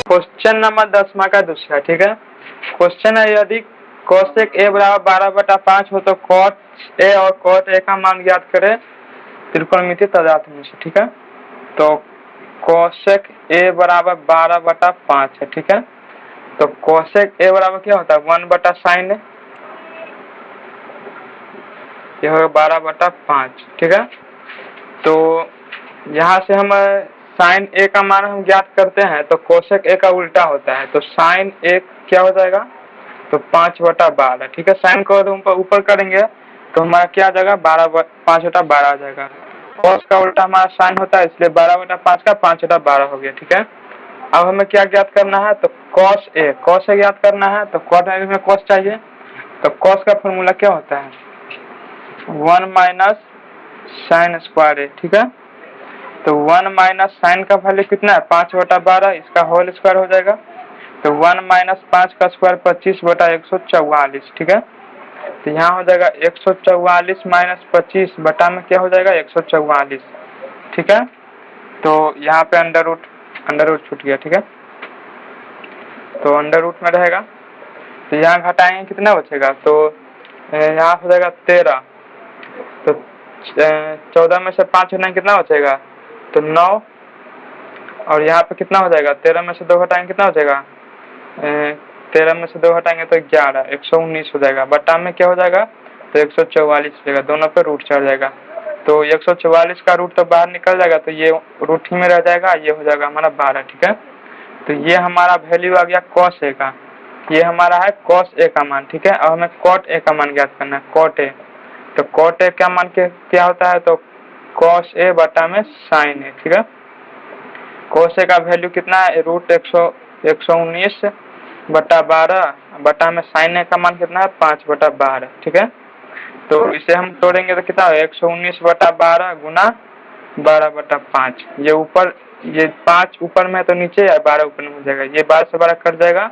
Question number 10 का दूसरा, ठीक है। क्वेश्चन है यदि कोसेक ए बराबर 12/5 हो तो कॉट ए और कॉट ए का मान ज्ञात करे त्रिकोणमिति पदार्थ में से, ठीक है। तो कोसेक ए बराबर 12/5 है, ठीक है। तो कोसेक ए बराबर क्या होता है 1/sin ए, ये होगा 12/5, ठीक है। तो यहाँ से हम साइन ए का मान हम ज्ञात करते हैं तो कोसेक ए का उल्टा होता है, तो साइन ए क्या हो जाएगा तो 5/12, ठीक है। साइन को ऊपर करेंगे तो हमारा क्या आ जाएगा 5/12 आ जाएगा। कॉस का उल्टा हमारा साइन होता है, इसलिए 12/5 का 5/12 हो गया, ठीक है। अब हमें क्या ज्ञात करना है तो कॉस ए ज्ञात करना है, तो कॉट में कॉस चाहिए, तो कॉस का फॉर्मूला क्या होता है 1 - साइन स्क्वायर ए, ठीक है। तो 1 - साइन का वैल्यू कितना है 5/12, इसका होल स्क्वायर हो जाएगा, तो 1 - 5 का स्क्वायर 25/144, ठीक है। तो यहाँ हो जाएगा 144 - 25 बटा में क्या हो जाएगा 144, ठीक है। तो यहाँ पे अंडर रूट छूट गया, ठीक है। तो अंडर रूट में रहेगा, तो यहाँ घटाएंगे कितना बचेगा तो यहाँ हो जाएगा 13, तो 14 में से 5 हटाएंगे कितना बचेगा तो 9, और यहाँ पे कितना हो जाएगा 13 में से 2 हटाएंगे कितना हो जाएगा 13 में से 2 हटाएंगे तो 11, 119 हो जाएगा, बटा में क्या हो जाएगा तो 144 हो जाएगा, दोनों पे रूट चढ़ जाएगा, तो 144 का रूट तो बाहर निकल जाएगा, तो ये रूट ही में रह जाएगा, ये हो जाएगा हमारा 12, ठीक है। तो ये हमारा वैल्यू आ गया कॉस ए का, ये हमारा है कॉस ए का मान, ठीक है। अब हमें कॉट ए का मान ज्ञात करना है, कॉट ए, तो कॉट ए का मान क्या होता है तो कॉस ए बटा में साइन ए, ठीक है। कॉस ए का वैल्यू कितना है √119 बटा 12 बटा में साइन ए का मान कितना है 5/12, ठीक है। तो इसे हम तोड़ेंगे तो कितना है 119/12 गुना 12/5, ये ऊपर ये 5 ऊपर में है तो नीचे है 12 ऊपर में हो जाएगा, ये 12 से 12 कट जाएगा,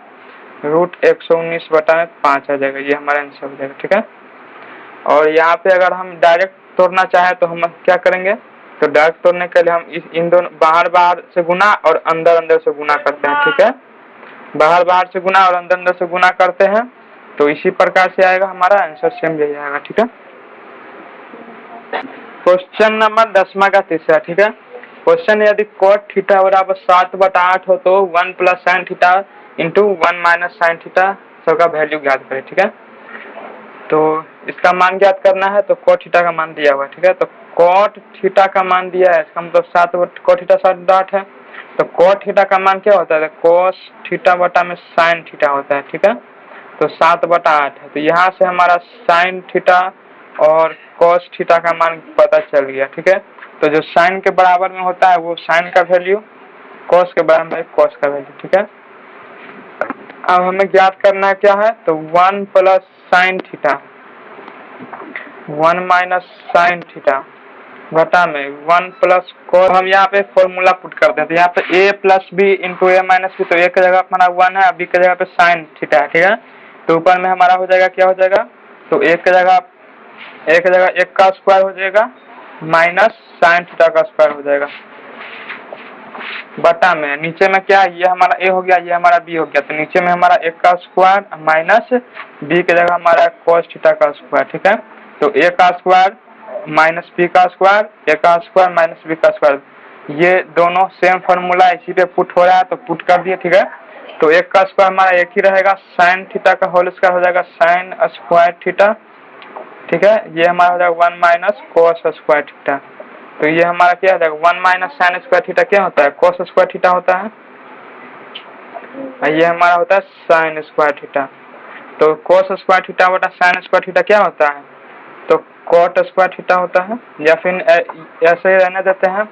√119/5 आ जाएगा, ये हमारा आंसर हो जाएगा, ठीक है। और यहाँ पे अगर हम डायरेक्ट तोड़ना चाहे तो हम क्या करेंगे तो डायरेक्ट तोड़ने के लिए हम इन दोनों बाहर से गुना और अंदर से गुना करते हैं, ठीक है। बाहर से गुना और अंदर से गुना करते हैं, तो इसी प्रकार से आएगा हमारा आंसर, सेम यही आएगा, ठीक है। क्वेश्चन नंबर 10 का तीसरा, ठीक है। क्वेश्चन यदि cot थीटा बराबर 7/8 हो तो 1 + sin theta into 1 - sin theta सबका वैल्यू ज्ञात करें, ठीक है। तो इसका मान ज्ञात करना है, तो cot थीटा का मान दिया हुआ है, ठीक है। तो cot थीटा का मान दिया है, इसका मतलब cot थीटा 7/8 है, तो cot थीटा का मान क्या होता है cos थीटा बटा में sin थीटा होता है, ठीक है। तो 7/8 है, तो यहाँ से हमारा sin थीटा और cos थीटा का मान पता चल गया, ठीक है। तो जो sin के बराबर में होता है वो sin का वैल्यू, cos के बराबर में cos का वैल्यू, ठीक है। अब हमें ज्ञात करना है क्या है तो 1 + sin थीटा 1 - sin थीटा बटा में 1 + cos, हम यहाँ पे फॉर्मूला पुट करते हैं, तो यहाँ पे a + b into a - b, तो a की जगह हमारा 1 है, b की जगह पे sin थीटा है, ठीक है। तो ऊपर में हमारा हो जाएगा क्या हो जाएगा तो a की जगह 1 का स्क्वायर हो जाएगा माइनस sin थीटा का स्क्वायर हो जाएगा, बटा में नीचे में क्या ये हमारा a हो गया, ये हमारा b हो गया, तो नीचे में हमारा 1 का स्क्वायर माइनस b की जगह हमारा cos थीटा का स्क्वायर, ठीक है। तो a का स्क्वायर माइनस b का स्क्वायर, a का स्क्वायर माइनस b का स्क्वायर, ये दोनों सेम फॉर्मूला इसी पे पुट हो रहा है, तो पुट कर दिए, ठीक है। तो 1 का स्क्वायर हमारा एक ही रहेगा, sin थीटा का होल स्क्वायर हो जाएगा sin स्क्वायर थीटा, ठीक है। ये हमारा हो जाएगा 1 - cos स्क्वायर थीटा, तो ये हमारा क्या हो जाएगा 1 - sin स्क्वायर थीटा क्या होता है cos स्क्वायर थीटा होता है, ये हमारा होता है sin स्क्वायर थीटा। तो cos स्क्वायर थीटा बटा sin स्क्वायर थीटा क्या होता है तो cot स्क्वायर थीटा होता है, या फिर ऐसे ही रहने देते हैं,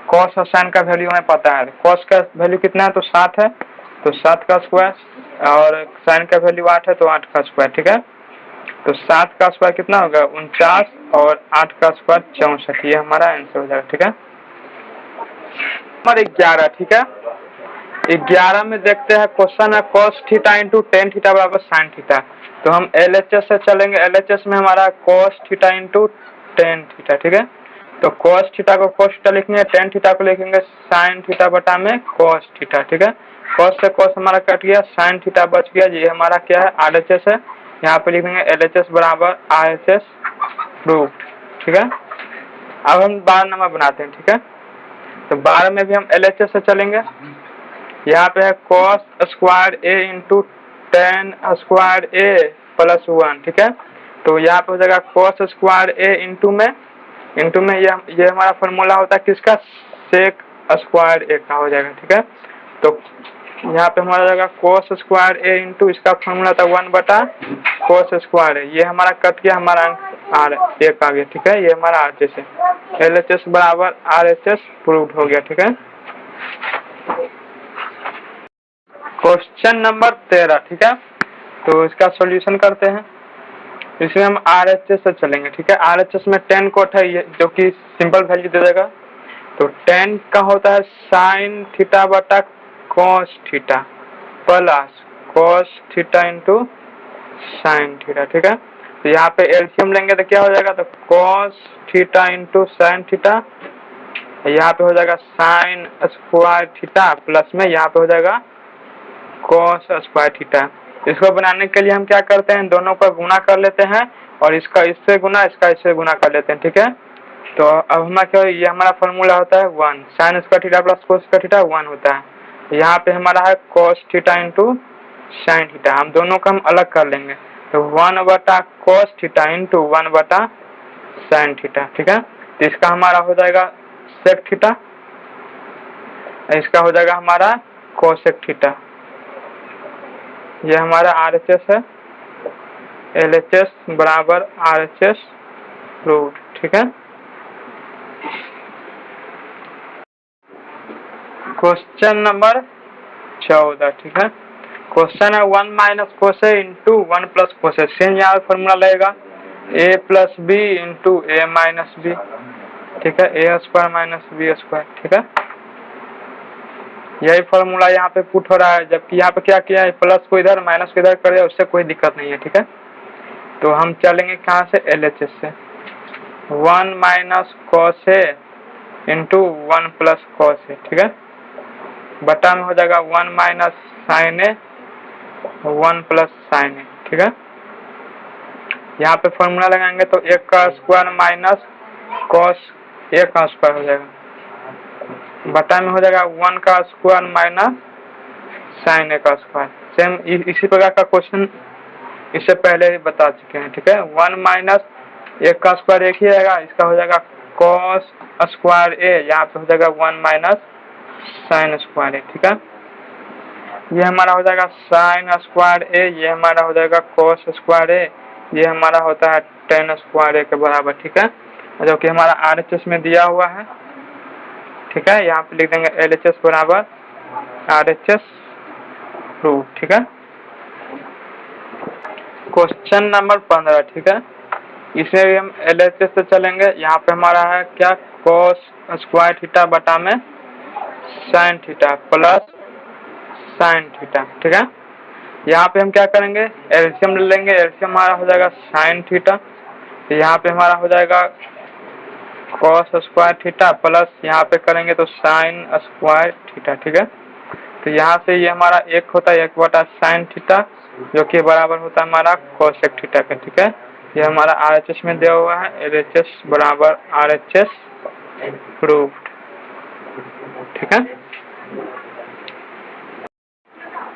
cos और sin का वैल्यू हमें पता है, cos का वैल्यू कितना है तो 7 है, तो 7 का स्क्वायर, और sin का वैल्यू 8 है तो 8 का स्क्वायर, ठीक है। तो 7 का स्क्वायर कितना होगा 49, और 8 का स्क्वायर 64, ये हमारा आंसर हो जाएगा, ठीक है। नंबर 11, ठीक है। 11 में देखते हैं क्वेश्चन है cos theta into tan theta बराबर sin थीटा, तो हम LHS से चलेंगे, LHS में हमारा cos theta into tan theta, ठीक है। तो cos थीटा को cos थीटा लिखेंगे, tan थीटा को लिखेंगे sin थीटा बटा में cos थीटा। ठीक है, cos से cos हमारा कट गया, sin थीटा बच गया। ये हमारा क्या है, RHS है। यहाँ पे लिखेंगे LHS बराबर RHS प्रूव्ड। ठीक है, अब हम 12 नंबर बनाते हैं। ठीक है, तो 12 में भी हम LHS से चलेंगे। यहाँ पे है cos square a into tan square a plus 1। ठीक है, तो यहाँ पे हो जाएगा cos स्क्वायर a इंटू में ये हमारा फॉर्मूला होता है किसका, सेक स्क्वायर a का हो जाएगा। ठीक है, तो यहाँ पे हमारा जाएगा cos स्क्वायर a इंटू इसका फॉर्मूला था 1 बटा cos स्क्वायर a। ये हमारा कट गया, हमारा अंक एक आ गया। ठीक है, ये हमारा RHS है। LHS बराबर RHS प्रूव्ड हो गया। ठीक है, क्वेश्चन नंबर 13। ठीक है, तो इसका सॉल्यूशन करते हैं। इसमें हम RHS से चलेंगे। ठीक है, RHS में tan कोट है, ये जो कि सिंपल वैल्यू दे देगा। तो tan का होता है sin थीटा बटा cos theta plus cos theta into sin theta. ठीक है, तो यहाँ पे एलसीएम लेंगे तो क्या हो जाएगा, तो cos theta into sin theta, यहाँ पे हो जाएगा sin स्क्वायर थीटा प्लस में यहाँ पे हो जाएगा cos स्क्वायर थीटा। इसको बनाने के लिए हम क्या करते हैं, दोनों का गुणा कर लेते हैं और इसका इससे गुणा, इसका इससे गुणा कर लेते हैं। ठीक है, तो अब हमारा क्या, ये हमारा फॉर्मूला होता है 1, sin square theta plus cos square theta 1 होता है। यहाँ पे हमारा है cos theta into sin theta, हम दोनों का हम अलग कर लेंगे। तो 1 बटा cos थीटा इंटू 1 बटा sin थीटा। ठीक है, तो इसका हमारा हो जाएगा sec थीटा, इसका हो जाएगा हमारा cosec थीटा। ये हमारा RHS है, LHS बराबर RHS प्रूव्ड। ठीक है, क्वेश्चन नंबर 14। ठीक है, क्वेश्चन है 1 minus cos into 1 plus cos. Same यहाँ फॉर्मूला लगेगा a plus B into A minus B. ठीक है, A square minus B square. ठीक है, यही फॉर्मूला यहाँ पे पुट हो रहा है, जबकि यहाँ पे क्या किया है, प्लस को इधर माइनस को इधर करे, उससे कोई दिक्कत नहीं है। ठीक है, तो हम चलेंगे कहाँ से, LHS से। 1 minus cos A into 1 plus cos A. ठीक है, बटा में हो जाएगा 1 माइनस साइन ए 1 प्लस साइन ए। ठीक है, यहाँ पे फॉर्मूला लगाएंगे तो 1 का स्क्वायर माइनस कॉस ए का स्क्वायर हो जाएगा, बटा में हो जाएगा 1 का स्क्वायर माइनस साइन ए का स्क्वायर। सेम इसी प्रकार का क्वेश्चन इससे पहले ही बता चुके हैं। ठीक है, 1 माइनस 1 का स्क्वायर एक ही आएगा, इसका हो जाएगा कॉस स्क्वायर ए, यहाँ पे हो जाएगा 1 माइनस साइन स्क्वायर ए। ठीक है, ये हमारा हो जाएगा साइन स्क्वायर ए, ये हमारा हो जाएगा कॉस स्क्वायर ए, ये हमारा होता है टेन स्क्वायर ए के बराबर। ठीक है, जो कि हमारा RHS में दिया हुआ है। ठीक है, यहाँ पे लिख देंगे LHS बराबर RHS प्रूव। ठीक है, क्वेश्चन नंबर 15। ठीक है, इसमें भी हम LHS से चलेंगे। यहाँ पे हमारा है क्या, cos स्क्वायर थीटा बटा में sin theta plus sin theta. ठीक है, यहाँ पे हम क्या करेंगे, एलसीएम लेंगे। एलसीएम हमारा हो जाएगा sin थीटा, तो यहाँ पे हमारा हो जाएगा cos स्क्वायर थीटा प्लस यहाँ पे करेंगे तो sin स्क्वायर थीटा। ठीक है, तो यहाँ से ये हमारा एक होता है 1 बटा sin थीटा, जो कि बराबर होता है हमारा cosec थीटा का। ठीक है, ये हमारा RHS में दिया हुआ है, LHS बराबर RHS प्रूव्ड। ठीक है,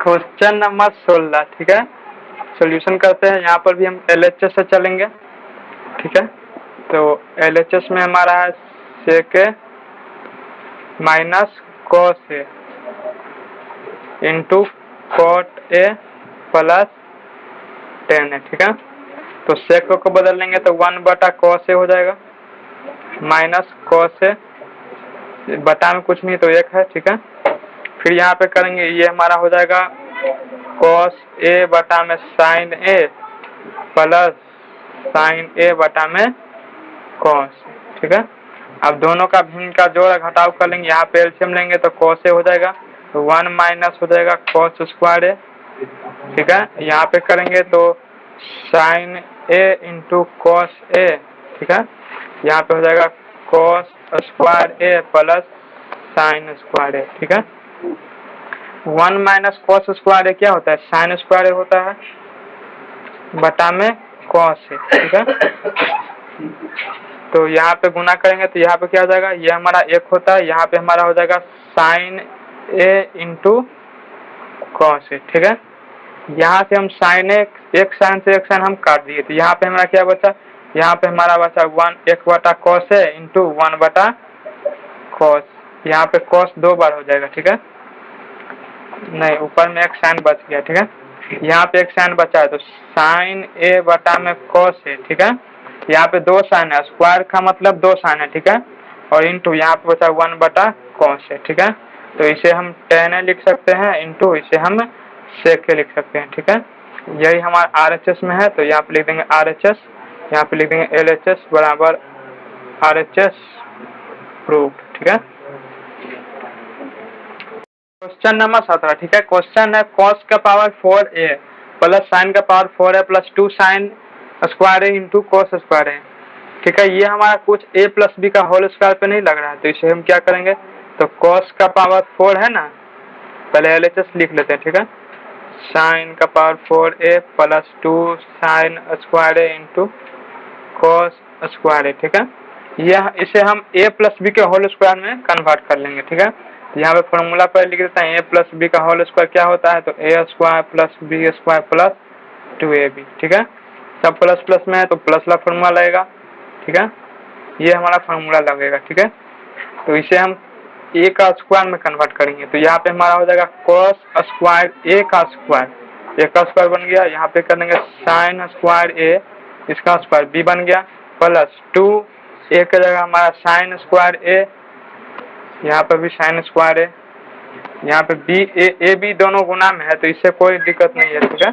क्वेश्चन नंबर 16। ठीक है, सॉल्यूशन करते हैं। यहाँ पर भी हम LHS से चलेंगे। ठीक है, तो LHS में हमारा है sec ए माइनस cos ए इंटू cot ए प्लस tan ए। ठीक है, तो sec को बदल लेंगे तो 1 बटा cos ए हो जाएगा माइनस cos ए, बटा में कुछ नहीं तो 1 है। ठीक है, फिर यहाँ पे करेंगे, ये हमारा हो जाएगा cos ए बटा में sin ए प्लस sin ए बटा में cos। ठीक है, अब दोनों का भिन्न का जोड़ घटाव कर लेंगे। यहाँ पे एलसीएम लेंगे तो cos ए हो जाएगा, तो 1 माइनस हो जाएगा cos स्क्वायर ए। ठीक है, यहाँ पे करेंगे तो sin ए इंटू cos ए। ठीक है, यहाँ पे हो जाएगा cos square A plus sine square A. ठीक है, 1 माइनस कॉस स्क्वायर ए क्या होता है, साइन स्क्वायर ए होता है बटा में कॉस ए। ठीक है, तो यहाँ पे गुना करेंगे तो यहाँ पे क्या हो जाएगा, ये हमारा एक होता है, यहाँ पे हमारा हो जाएगा sign A into cos A. ठीक है, यहाँ से हम साइन एक साइन से एक साइन हम काट दिए, तो यहाँ पे हमारा क्या बचा, यहाँ पे हमारा बचा 1 बटा कॉस ए इंटू 1 बटा कॉस। यहाँ पे कॉस 2 बार हो जाएगा। ठीक है, नहीं ऊपर में एक साइन बच गया। ठीक है, यहाँ पे एक साइन बचा है तो साइन ए बटा में कॉस ए। ठीक है, यहाँ पे 2 साइन है, स्क्वायर का मतलब 2 साइन है। ठीक है, और इंटू यहाँ पे बचा 1 बटा कॉस है। ठीक है, तो इसे हम tan ए लिख सकते हैं इंटू इसे हम sec ए लिख सकते हैं। ठीक है, यही हमारा RHS में है, तो यहाँ पे लिख देंगे RHS, यहाँ पे लिख देंगे LHS बराबर RHS प्रूव्ड। ठीक है, क्वेश्चन नंबर 17। ठीक है, क्वेश्चन है cos का पावर 4a प्लस साइन का power 4a plus 2 sine square A into cos square A. ठीक है, ये हमारा कुछ a प्लस बी का होल स्क्वायर पे नहीं लग रहा है, तो इसे हम क्या करेंगे, तो cos का पावर 4 है ना, पहले LHS लिख लेते हैं। ठीक है, साइन का power 4a plus 2 sine square A into cos square A. ठीक है, यह इसे हम a प्लस बी के होल स्क्वायर में कन्वर्ट कर लेंगे। ठीक है, यहाँ पे फॉर्मूला पर लिख देते हैं a प्लस बी का होल स्क्वायर क्या होता है, तो a square plus B square plus 2ab। ठीक है, सब प्लस प्लस में है तो प्लस वाला फॉर्मूला लगेगा। ठीक है, ये हमारा फॉर्मूला लगेगा। ठीक है, तो इसे हम a का स्क्वायर में कन्वर्ट करेंगे, तो यहाँ पे हमारा हो जाएगा कॉस स्क्वायर a का स्क्वायर बन गया, यहाँ पे कर देंगे साइन स्क्वायर a इसका स्क्वायर b बन गया प्लस 2 a की जगह हमारा साइन स्क्वायर a, यहाँ पे भी साइन स्क्वायर है, यहाँ पे बी ए बी दोनों गुना में है तो इससे कोई दिक्कत नहीं है। ठीक है,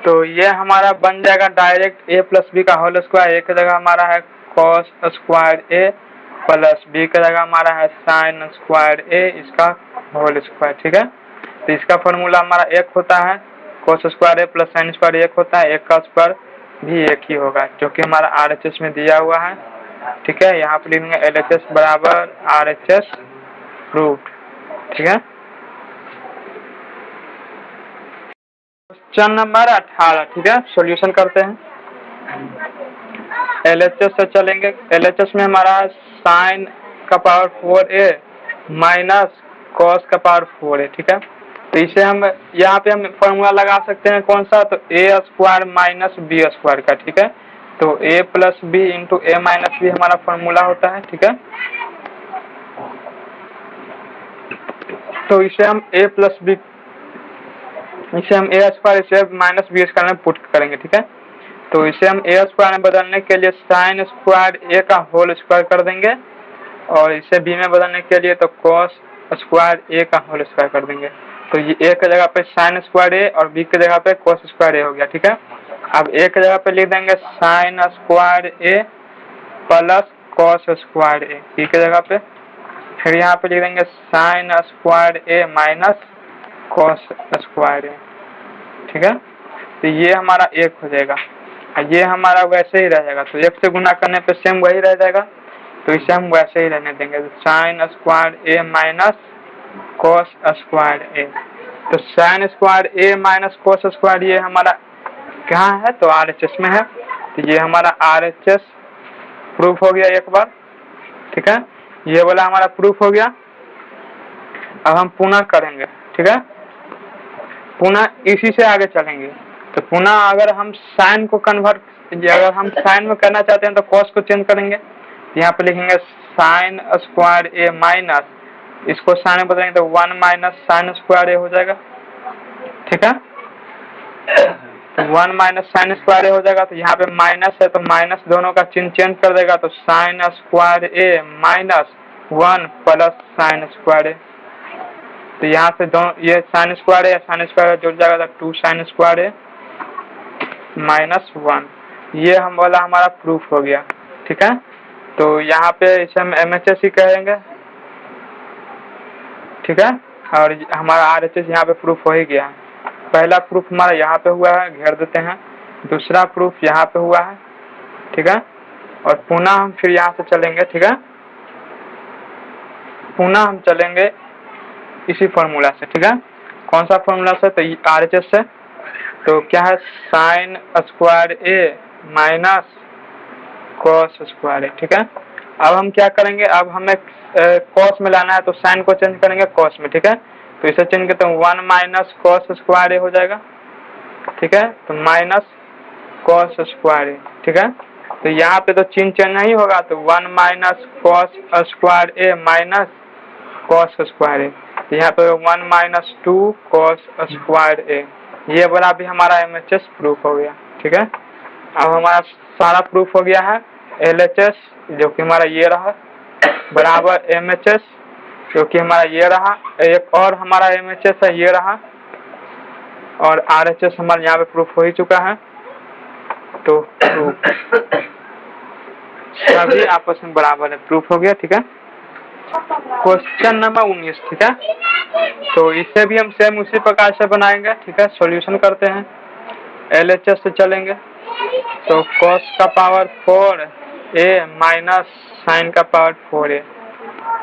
तो ये हमारा बन जाएगा डायरेक्ट a प्लस बी का होल स्क्वायर। एक जगह हमारा है cos square a plus B की जगह हमारा है साइन स्क्वायर a इसका होल स्क्वायर। ठीक है, तो इसका फॉर्मूला हमारा एक होता है, cos square a plus sine square एक होता है, एक का स्क्वायर भी एक ही होगा जो कि हमारा RHS में दिया हुआ है। ठीक है, यहाँ पे लिखेंगे LHS बराबर RHS प्रूव्ड। ठीक है, क्वेश्चन नंबर 18। ठीक है, सॉल्यूशन करते हैं। LHS से चलेंगे, LHS में हमारा साइन का पावर 4a माइनस कॉस का पावर 4a। ठीक है, तो इसे हम यहाँ पे हम फॉर्मूला लगा सकते हैं कौन सा, तो a square minus B square का। ठीक है, तो a plus B into A minus B हमारा फॉर्मूला होता है। ठीक है, तो इसे हम a प्लस बी, इसे हम a स्क्वायर इसे माइनस बी स्क्वायर में पुट करेंगे। ठीक है, तो इसे हम a स्क्वायर में बदलने के लिए साइन स्क्वायर a का होल स्क्वायर कर देंगे और इसे b में बदलने के लिए तो कॉस स्क्वायर a का होल स्क्वायर कर देंगे। तो ये a की जगह पे साइन स्क्वायर a और b की जगह पे कॉस स्क्वायर a हो गया। ठीक है, अब a की जगह पे लिख देंगे sign square a plus cos square a, b की जगह पे फिर यहाँ पे लिख देंगे sign square a minus cos square a। ठीक है, तो ये हमारा एक हो जाएगा, ये हमारा वैसे ही रह जाएगा, तो एक से गुना करने पे सेम वही रह जाएगा, तो इसे हम वैसे ही रहने देंगे, तो sign square a minus cos square a। तो sign square a minus cos square ये हमारा कहाँ है, तो RHS में है, तो ये हमारा RHS प्रूफ हो गया एक बार। ठीक है, ये वाला हमारा प्रूफ हो गया। अब हम पुनः करेंगे। ठीक है, पुनः इसी से आगे चलेंगे, तो पुनः अगर हम साइन को कन्वर्ट, अगर हम साइन में करना चाहते हैं तो कॉस को चेंज करेंगे, यहाँ पे लिखेंगे साइन स्क्वायर a माइनस, इसको साइन में बदलेंगे तो 1 माइनस साइन स्क्वायर a हो जाएगा। ठीक है, तो 1 माइनस साइन स्क्वायर a हो जाएगा, तो यहाँ पे माइनस है तो माइनस दोनों का चिन्ह चेंज कर देगा, तो sign square a minus 1 plus sine square a। तो यहाँ से दोनों ये साइन स्क्वायर है, साइन स्क्वायर जुड़ जाएगा तो 2 साइन स्क्वायर है माइनस 1, ये हम वाला हमारा प्रूफ हो गया। ठीक है, तो यहाँ पे इसे हम MHS ही कहेंगे। ठीक है, और हमारा RHS यहाँ पे प्रूफ हो ही गया है। पहला प्रूफ हमारा यहाँ पे हुआ है, घेर देते हैं। दूसरा प्रूफ यहाँ पे हुआ है, ठीक है। और पुनः हम फिर यहाँ से चलेंगे, ठीक है, पुनः हम चलेंगे इसी फॉर्मूला से, ठीक है। कौन सा फॉर्मूला से? तो RHS से। तो क्या है? Sine square A minus cos square A, ठीक है। अब हम क्या करेंगे? अब हमें कॉस में लाना है, तो साइन को चेंज करेंगे कॉस में, ठीक है। तो इसे चेंज करते हैं, 1 माइनस कॉस स्क्वायर ए हो जाएगा, ठीक है। तो माइनस कॉस स्क्वायर ए, ठीक है। तो यहाँ पे तो चिन्ह चेंज नहीं होगा, तो 1 माइनस कॉस स्क्वायर ए माइनस कॉस स्क्वायर ए। तो यहाँ पे 1 माइनस 2 कॉस स्क्वायर ए। ये वाला भी हमारा MHS प्रूफ हो गया, ठीक है। अब हमारा सारा प्रूफ हो गया है। LHS जो कि हमारा ये रहा बराबर MHS जो कि हमारा ये रहा, एक और हमारा MHS है ये रहा, और RHS हमारे यहाँ पे प्रूफ हो ही चुका है। तो प्रूफ सभी आपस में बराबर है, प्रूफ हो गया, ठीक है। क्वेश्चन नंबर 19, ठीक है। तो इसे भी हम सेम उसी प्रकार से बनाएंगे, ठीक है। सॉल्यूशन करते हैं, LHS से चलेंगे। तो cos का पावर 4a माइनस साइन का पावर 4a,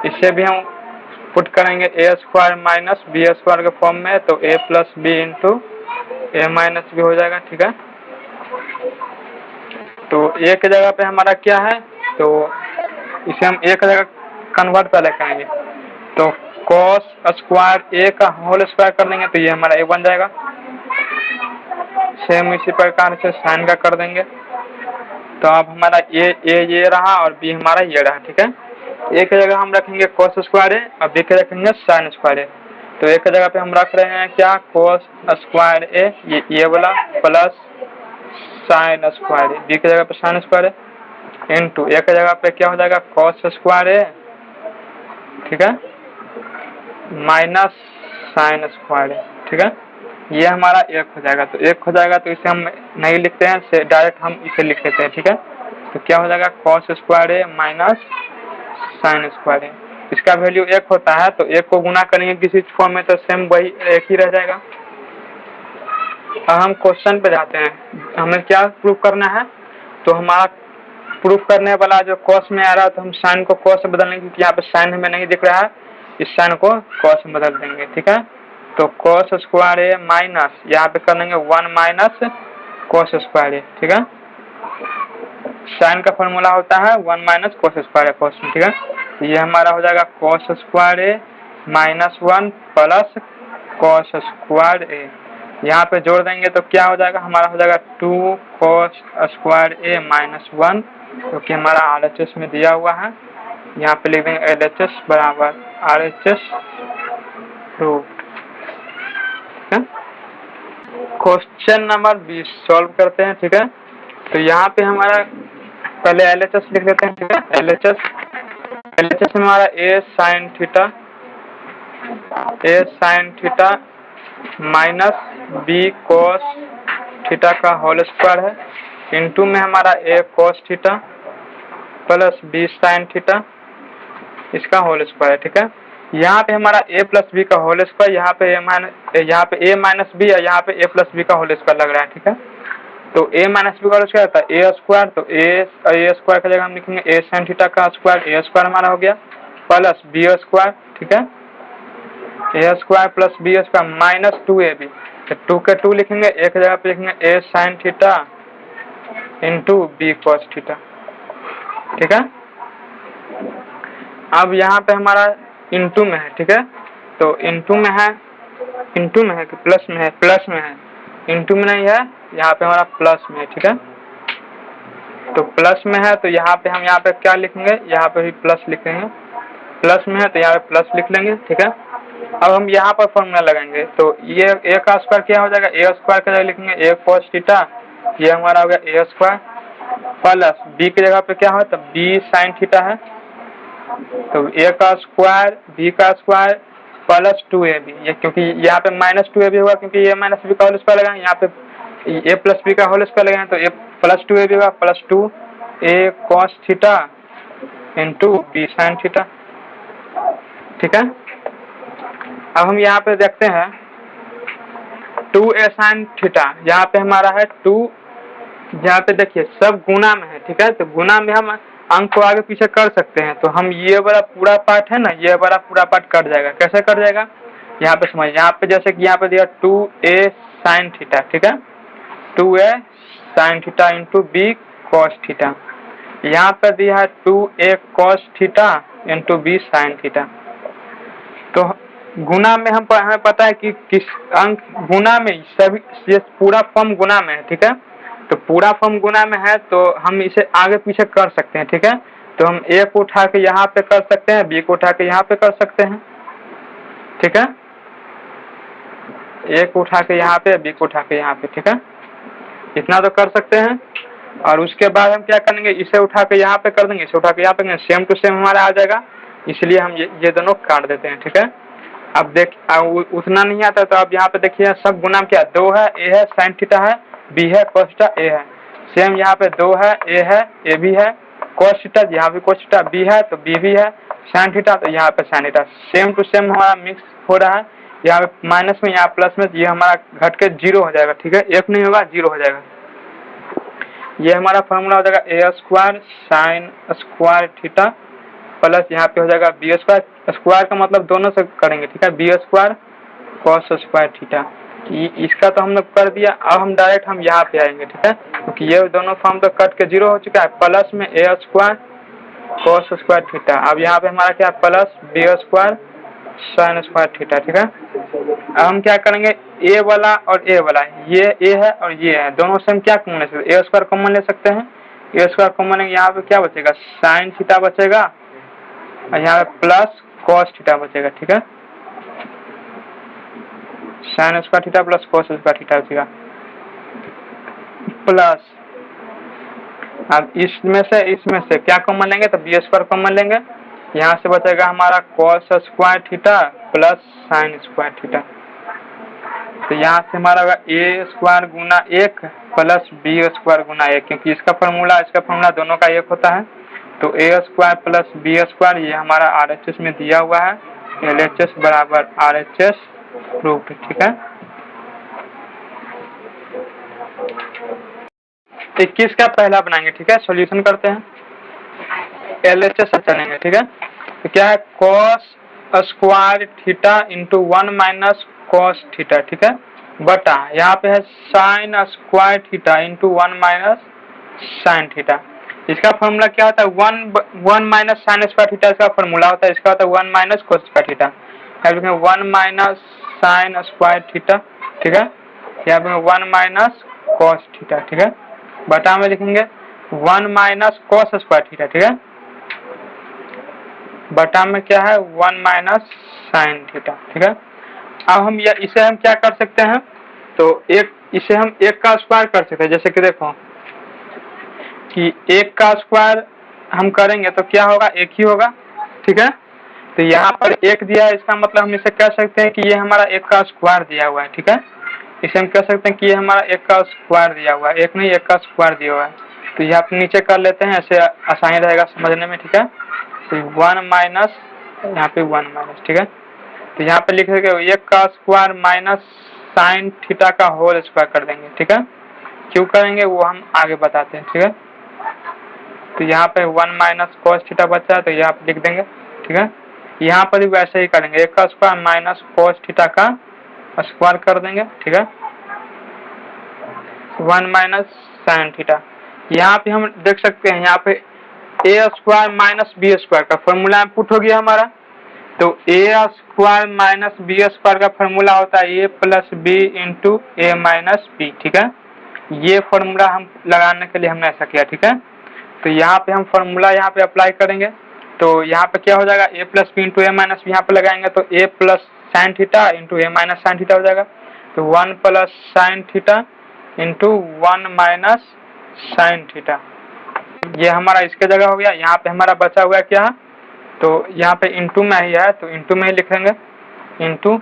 इसे भी हम पुट करेंगे a square minus b square के फॉर्म में, तो a plus B into a minus B हो जाएगा, ठीक है। तो a की जगह पे हमारा क्या है? तो इसे हम a की जगह कन्वर्ट पहले करेंगे, तो cos स्क्वायर a का होल स्क्वायर कर देंगे, तो ये हमारा a बन जाएगा। सेम इसी प्रकार से साइन का कर देंगे, तो अब हमारा a ये रहा और b हमारा ये रहा, ठीक है। a की जगह हम रखेंगे cos स्क्वायर a और b की रखेंगे साइन स्क्वायर a। तो a की जगह पे हम रख रहे हैं क्या? cos स्क्वायर a ये वाला plus sine square a, b की जगह पे sign square a into a की जगह पे क्या हो जाएगा? cos स्क्वायर a, ठीक है, माइनस साइन स्क्वायर a, ठीक है। ये हमारा एक हो जाएगा, तो एक हो जाएगा, तो इसे हम नहीं लिखते हैं, से डायरेक्ट हम इसे लिख लेते हैं, ठीक है। तो क्या हो जाएगा? cos square a minus sign square a। इसका वैल्यू एक होता है, तो एक को गुना करेंगे किसी फॉर्म में तो सेम वही एक ही रह जाएगा। अब हम क्वेश्चन पे जाते हैं, हमें क्या प्रूफ करना है? तो हमारा प्रूफ करने वाला जो cos में आ रहा है, तो हम साइन को cos से बदलेंगे, क्योंकि यहाँ पे साइन हमें नहीं दिख रहा है, इस साइन को cos में बदल देंगे, ठीक है। तो cos स्क्वायर a माइनस यहाँ पे कर लेंगे 1 माइनस cos स्क्वायर a, ठीक है। साइन का फॉर्मूला होता है 1 minus cos square a cos में, ठीक है। तो ये हमारा हो जाएगा cos square a minus 1 plus cos square a। यहाँ पे जोड़ देंगे तो क्या हो जाएगा? हमारा हो जाएगा 2 cos स्क्वायर a माइनस 1, जो कि हमारा RHS में दिया हुआ है। यहाँ पे लिख देंगे LHS बराबर RHS proof. Question number 20 solve करते हैं, ठीक है। तो यहाँ पे हमारा पहले LHS लिख लेते हैं, ठीक है। LHS में हमारा a sine theta minus b cos theta का होल स्क्वायर है, इंटू में हमारा a cos theta plus b sine theta इसका होल स्क्वायर है, ठीक है। यहाँ पे हमारा a प्लस बी का होल स्क्वायर, यहाँ पे a माइनस बी है, यहाँ पे a प्लस बी का होल स्क्वायर लग रहा है, ठीक है। तो a माइनस बी का होल स्क्वायर था a स्क्वायर, तो a स्क्वायर की जगह हम लिखेंगे a साइन थीटा का स्क्वायर, a स्क्वायर हमारा हो गया प्लस b स्क्वायर, ठीक है। a square plus b square minus 2ab, तो 2 के 2 लिखेंगे, एक जगह पे लिखेंगे a sine theta into b cos theta, ठीक है। अब यहाँ पे हमारा इंटू में है, ठीक है। तो इंटू में है कि प्लस में है? प्लस में है, इंटू में नहीं है, यहाँ पे हमारा प्लस में है, ठीक है। तो प्लस में है, तो यहाँ पे हम क्या लिखेंगे? यहाँ पे भी प्लस लिखेंगे, प्लस में है तो यहाँ पे प्लस लिख लेंगे, ठीक है। अब हम यहाँ पर फॉर्मूला लगाएंगे, तो ये a का स्क्वायर क्या हो जाएगा? a स्क्वायर की जगह लिखेंगे a cos थीटा, ये हमारा हो गया a स्क्वायर प्लस b की जगह पे क्या हो? तो b साइन थीटा है, तो a का स्क्वायर b का स्क्वायर प्लस 2ab, ये क्योंकि यहाँ पे माइनस 2ab होगा, क्योंकि a माइनस b का होल स्क्वायर लगाएंगे, यहाँ पे a प्लस b का होल स्क्वायर लगाएंगे, तो a प्लस 2ab होगा plus 2a cos theta into b sine theta, ठीक है। अब हम यहाँ पे देखते हैं 2a साइन थीटा, यहाँ पे हमारा है 2 यहाँ पे देखिए सब गुना में है, ठीक है। तो गुना में हम अंक को आगे पीछे कर सकते हैं, तो हम ये वाला पूरा पार्ट है ना, ये वाला पूरा पार्ट कट जाएगा। कैसे कट जाएगा यहाँ पे समझ, यहाँ पे जैसे कि यहाँ पे दिया 2a sin थीटा, ठीक है, 2a sin theta into B cos theta. यहाँ पे दिया है 2a cos theta into B sin theta. तो गुना में हम हमें पता है कि किस अंक गुना में सभी, ये पूरा फॉर्म गुना में है, ठीक है। तो पूरा फॉर्म गुना में है तो हम इसे आगे पीछे कर सकते हैं, ठीक है। तो हम a को उठा के यहाँ पे कर सकते हैं, b को उठा के यहाँ पे कर सकते हैं, ठीक है। a को उठा के यहाँ पे, b को उठा के यहाँ पे, ठीक है। इतना तो कर सकते हैं। और उसके बाद हम क्या करेंगे, इसे उठा के यहाँ पे कर देंगे, इसे उठा के यहाँ पे, सेम टू सेम हमारा आ जाएगा। इसलिए हम ये दोनों काट देते हैं, ठीक है। अब देख उतना नहीं आता तो अब यहाँ पे देखिए सब गुना में क्या 2 है, a है sin थीटा है, b है cos थीटा, a है। सेम यहाँ पे 2 है, a है, a भी है, cos थीटा, यहाँ पे cos थीटा, b है तो b भी है, sin थीटा तो यहाँ पे sin theta. Same to same हमारा मिक्स हो रहा है। यहाँ पे माइनस में, यहाँ प्लस में, ये हमारा घट के 0 हो जाएगा, ठीक है। 1 नहीं होगा, 0 हो जाएगा। ये हमारा फॉर्मूला हो जाएगा a square sine square theta plus यहाँ पे हो जाएगा बी स्क्वायर। स्क्वायर का मतलब दोनों से करेंगे, ठीक है, B square cos square theta. इसका तो हम लोग कर दिया। अब हम डायरेक्ट हम यहाँ पे आएंगे, ठीक है, क्योंकि ये दोनों फॉर्म तो कट के 0 हो चुका है। प्लस में a square cos square theta. अब यहाँ पे हमारा क्या plus B square sine square theta, ठीक है। अब हम क्या करेंगे, ए वाला और ए वाला, ये ए है और ये है, दोनों से हम क्या कॉमन ले सकते हैं, ए स्क्वायर कॉमन ले सकते हैं। ए स्क्वायर कॉमन लेंगे, यहाँ पे क्या बचेगा साइन थीटा बचेगा और यहाँ पे प्लस कॉस थीटा बचेगा, ठीक है। Sine square theta plus cos square theta बचेगा प्लस। अब इसमें से क्या कॉमन लेंगे, तो बी स्क्वायर कॉमन लेंगे। यहाँ से बचेगा हमारा cos square theta plus sine square theta. तो यहाँ से हमारा होगा ए स्क्वायर गुना 1 प्लस बी स्क्वायर गुना 1, क्योंकि इसका फॉर्मूला दोनों का 1 होता है। तो ए स्क्वायर प्लस बी स्क्वायर, ये हमारा RHS में दिया हुआ है, LHS बराबर RHS प्रूफ, ठीक है। 21 का पहला बनाएंगे, ठीक है, सॉल्यूशन करते हैं। LHS चलेंगे, ठीक है। तो क्या है cos square theta into 1 minus cos theta, ठीक है, बटा यहाँ पे है sine square theta into 1 minus sine theta. इसका फॉर्मूला क्या होता है 1 माइनस साइन स्क्वायर थीटा, इसका फॉर्मूला होता है, इसका होता है 1 माइनस कॉस स्क्वायर थीटा। यहाँ पे 1 माइनस साइन स्क्वायर थीटा, ठीक है, यहाँ पे 1 माइनस कॉस थीटा, ठीक है, बटा में लिखेंगे 1 माइनस कॉस स्क्वायर थीटा, ठीक है, बटा में क्या है 1 माइनस साइन थीटा, ठीक है। अब हम इसे हम क्या कर सकते हैं, तो इसे हम 1 का स्क्वायर कर सकते हैं। जैसे कि देखो कि 1 का स्क्वायर हम करेंगे तो क्या होगा 1 ही होगा, ठीक है। तो यहाँ पर 1 दिया है, इसका मतलब हम इसे कह सकते हैं कि ये हमारा 1 का स्क्वायर दिया हुआ है, ठीक है। इसे हम कह सकते हैं कि ये हमारा 1 का स्क्वायर दिया हुआ है, 1 नहीं 1 का स्क्वायर दिया हुआ है। तो यहाँ पे नीचे कर लेते हैं, ऐसे आसानी रहेगा समझने में, ठीक है। तो 1 माइनस, यहाँ पे 1 माइनस, ठीक है। तो यहाँ पे लिख देंगे 1 का स्क्वायर माइनस साइन थीटा का होल स्क्वायर कर देंगे, ठीक है। क्यों करेंगे वो हम आगे बताते हैं, ठीक है। तो यहाँ पे 1 माइनस कॉस थीटा बचा है, तो यहाँ पे लिख देंगे, ठीक है। यहाँ पर भी वैसे ही करेंगे, 1 का स्क्वायर माइनस कॉस थीटा का स्क्वायर कर देंगे, ठीक है, 1 माइनस साइन थीटा। यहाँ पे हम देख सकते हैं, यहाँ पे ए स्क्वायर माइनस बी स्क्वायर का फॉर्मूला पुट हो गया हमारा। तो ए स्क्वायर माइनस बी स्क्वायर का फॉर्मूला होता है ए plus B into A minus B, ठीक है। ये फॉर्मूला हम लगाने के लिए हमने ऐसा किया, ठीक है। तो यहाँ पे हम फॉर्मूला यहाँ पे अप्लाई करेंगे, तो यहाँ पे क्या हो जाएगा ए plus B into A minus B, यहाँ पे लगाएंगे तो ए plus sine theta into A minus sine theta हो जाएगा। तो 1 plus sine theta into 1 minus sine theta, ये हमारा इसके जगह हो गया। यहाँ पे हमारा बचा हुआ क्या है, तो यहाँ पे इंटू में ही है, तो इंटू में ही लिखेंगे इंटू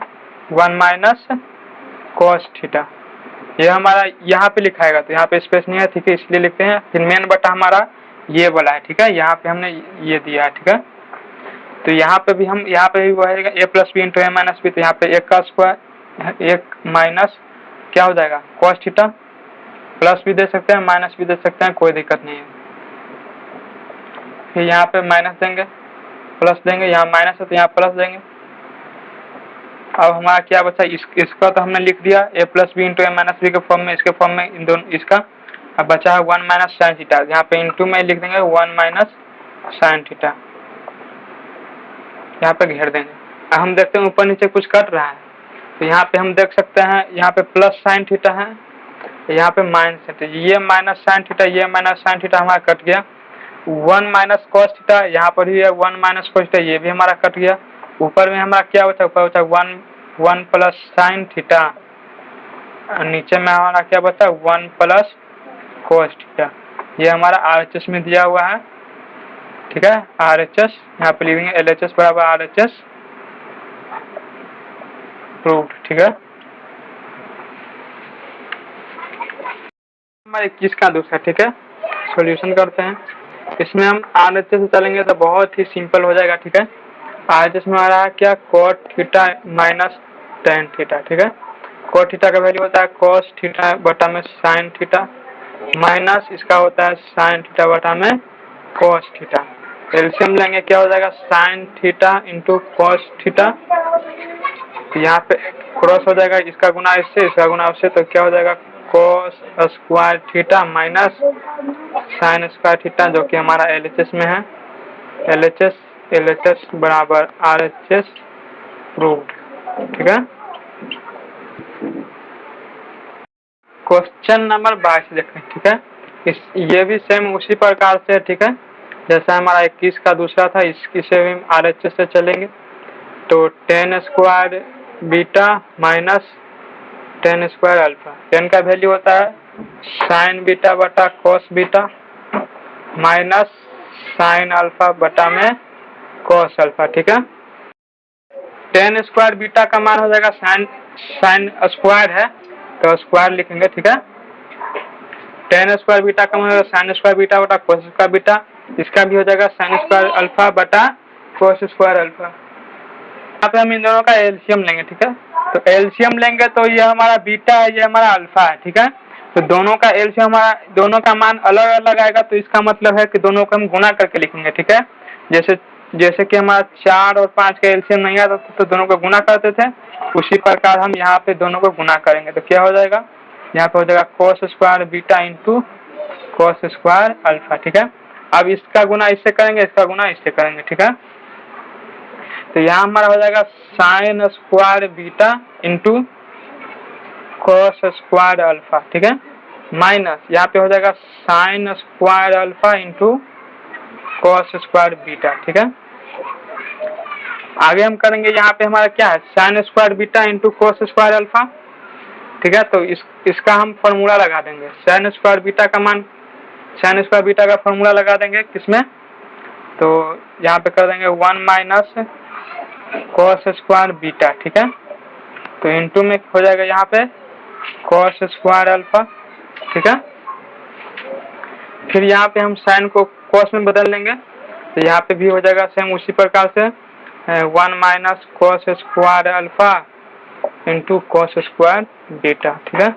1 माइनस कॉस थीटा। ये हमारा यहाँ पे लिखाएगा, तो यहाँ पे स्पेस नहीं है, ठीक है, इसलिए लिखते हैं। फिर मेन बटा हमारा ये वाला है, ठीक है, यहाँ पे हमने ये दिया है, ठीक है। तो यहाँ पे भी वो है ए plus B into A minus B, तो यहाँ पे 1 का स्क्वायर 1 माइनस क्या हो जाएगा कॉस थीटा प्लस भी दे सकते हैं, माइनस भी दे सकते हैं, कोई दिक्कत नहीं है। फिर यहाँ पे माइनस देंगे, प्लस देंगे, यहाँ माइनस है तो यहाँ प्लस देंगे। अब हमारा क्या बचा, इसका तो हमने लिख दिया a plus B into A minus B के फॉर्म में, इसके फॉर्म में इन दोनों इसका। अब बचा है 1 माइनस साइन थीटा, यहाँ पे इंटू में लिख देंगे 1 माइनस साइन थीटा, यहाँ पे घेर देंगे। अब हम देखते हैं ऊपर नीचे कुछ कट रहा है, तो यहाँ पे हम देख सकते हैं यहाँ पे प्लस साइन थीटा है, यहाँ पे माइनस है, तो ये माइनस साइन थीटा, ये माइनस साइन थीटा हमारा कट गया। 1 माइनस कॉस थीटा यहाँ पर ही है, 1 माइनस कॉस थीटा ये भी हमारा कट गया। ऊपर में हमारा क्या बचा, ऊपर बचा 1 प्लस साइन थीटा, नीचे में हमारा क्या बचा 1 प्लस कॉस थीटा। ये हमारा RHS में दिया हुआ है, ठीक है। RHS यहाँ पे लिखेंगे LHS बराबर RHS प्रूव्ड, ठीक है। हमारे 21 का दूसरा, ठीक है, सॉल्यूशन करते हैं। इसमें हम RHS से चलेंगे तो बहुत ही सिंपल हो जाएगा, ठीक है। RHS में आ रहा है क्या, cot theta minus tan theta, ठीक है। cot थीटा का वैल्यू होता है cos थीटा बटा में sin थीटा, माइनस इसका होता है sin थीटा बटा में cos थीटा। एलसीएम लेंगे क्या हो जाएगा, sin theta into cos theta, यहाँ पे क्रॉस हो जाएगा, इसका गुना इससे, इसका गुना उससे, तो क्या हो जाएगा cos square theta minus sin square theta, जो कि हमारा LHS में है। LHS बराबर RHS प्रूव्ड, ठीक है। क्वेश्चन नंबर 22 देखें, ठीक है। ये भी सेम उसी प्रकार से, ठीक है, जैसा हमारा 21 का दूसरा था, इससे भी RHS से चलेंगे। तो tan square beta minus tan square alpha, tan का वैल्यू होता है sin बीटा बटा cos beta minus sin alpha बटा में cos अल्फा, ठीक है। tan स्क्वायर बीटा का मान हो जाएगा sin स्क्वायर है तो स्क्वायर लिखेंगे, ठीक है। tan स्क्वायर बीटा का मान होगा sin स्क्वायर बीटा बटा cos स्क्वायर बीटा, इसका भी हो जाएगा sin स्क्वायर अल्फा बटा cos स्क्वायर अल्फा। यहाँ पे हम इन दोनों का एलसीएम लेंगे, ठीक है। तो एलसीएम लेंगे तो ये हमारा बीटा है, ये हमारा अल्फा है, ठीक है। तो दोनों का एलसीएम हमारा, दोनों का मान अलग अलग आएगा, तो इसका मतलब है कि दोनों को हम गुना करके लिखेंगे, ठीक है। जैसे कि हमारा 4 और 5 का एलसीएम नहीं आता तो दोनों को गुना करते थे, उसी प्रकार हम यहाँ पे दोनों को गुना करेंगे। तो क्या हो जाएगा, यहाँ पे हो जाएगा cos square beta into cos square alpha, ठीक है। अब इसका गुना इससे करेंगे, इसका गुना इससे करेंगे, ठीक है। तो यहाँ हमारा हो जाएगा sin square beta into cos square alpha, ठीक है, माइनस यहाँ पे हो जाएगा sin square alpha into cos square beta, ठीक है। आगे हम करेंगे, यहाँ पे हमारा क्या है sin square beta into cos square alpha, ठीक है। तो इसका हम फॉर्मूला लगा देंगे, sin स्क्वायर बीटा का मान, sin स्क्वायर बीटा का फॉर्मूला लगा देंगे किसमें, तो यहाँ पे कर देंगे 1 माइनस cos स्क्वायर बीटा, ठीक है। तो इंटू में हो जाएगा यहाँ पे cos स्क्वायर अल्फा, ठीक है। फिर यहाँ पे हम sin को cos में बदल लेंगे, तो यहाँ पे भी हो जाएगा सेम उसी प्रकार से 1 minus cos square alpha into cos square beta, ठीक है।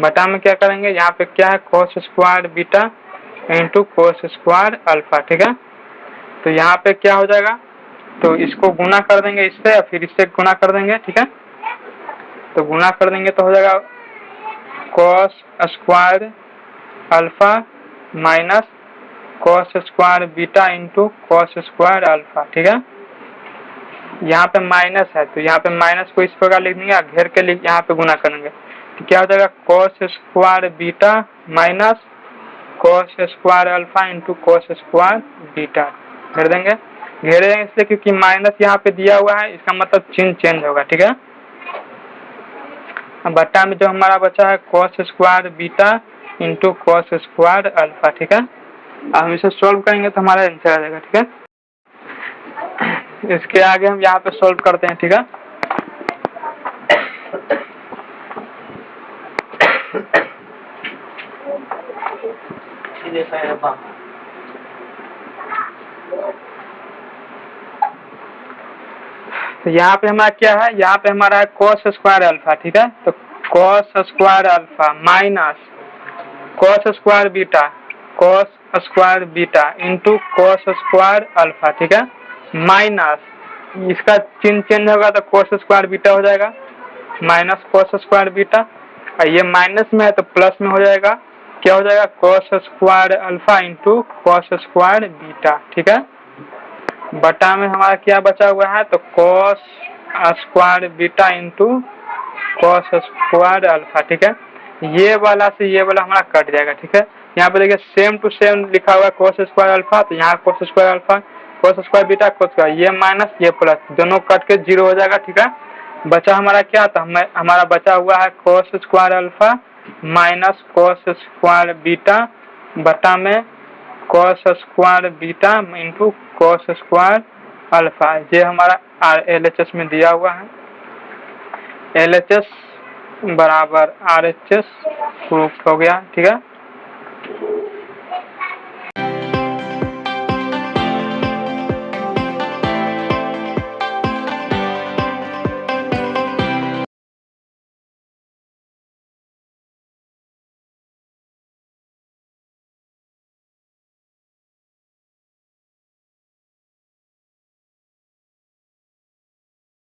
बटा में क्या करेंगे, यहाँ पे क्या है cos square beta into cos square alpha, ठीक है। तो यहाँ पे क्या हो जाएगा, तो इसको गुना कर देंगे इससे, फिर इससे गुना कर देंगे, ठीक है। तो गुना कर देंगे तो हो जाएगा cos square alpha minus cos square beta into cos square alpha, ठीक है। यहाँ पे माइनस है तो यहाँ पे माइनस को इस प्रकार लिख देंगे, घेर के यहाँ पे गुना करेंगे, तो क्या हो जाएगा cos square beta minus cos square alpha into cos square beta, घेर देंगे। घेरे इसलिए क्योंकि माइनस यहाँ पे दिया हुआ है, इसका मतलब चिन्ह चेंज होगा, ठीक है। बट्टा में जो हमारा बचा है cos square beta into cos square alpha, ठीक है। अब हम इसे सोल्व करेंगे तो हमारा आंसर आ जाएगा, ठीक है। इसके आगे हम यहाँ पे सोल्व करते हैं, ठीक है। तो यहाँ पे हमारा क्या है, यहाँ पे हमारा है cos स्क्वायर अल्फा, ठीक है। तो cos square alpha minus cos square beta into cos square alpha, ठीक है, माइनस इसका चिन्ह चेंज होगा तो कॉस स्क्वायर बीटा हो जाएगा, माइनस कॉस स्क्वायर बीटा, और ये माइनस में है तो प्लस में हो जाएगा, क्या हो जाएगा, cos square alpha into cos square beta, ठीक है। बटा में हमारा क्या बचा हुआ है, तो cos square beta into cos square alpha, ठीक है। ये वाला से ये वाला हमारा कट जाएगा, ठीक है। यहाँ पे देखिए सेम टू सेम लिखा हुआ है कॉस स्क्वायर अल्फा, तो यहाँ cos square alpha, cos square beta, cos square, ये माइनस ये प्लस, दोनों कट के 0 हो जाएगा, ठीक है। बचा हमारा क्या था, हमारा बचा हुआ है cos square alpha minus cos square beta बटा में cos square beta into cos square alpha, ये हमारा LHS में दिया हुआ है, LHS बराबर RHS प्रूफ हो गया, ठीक है।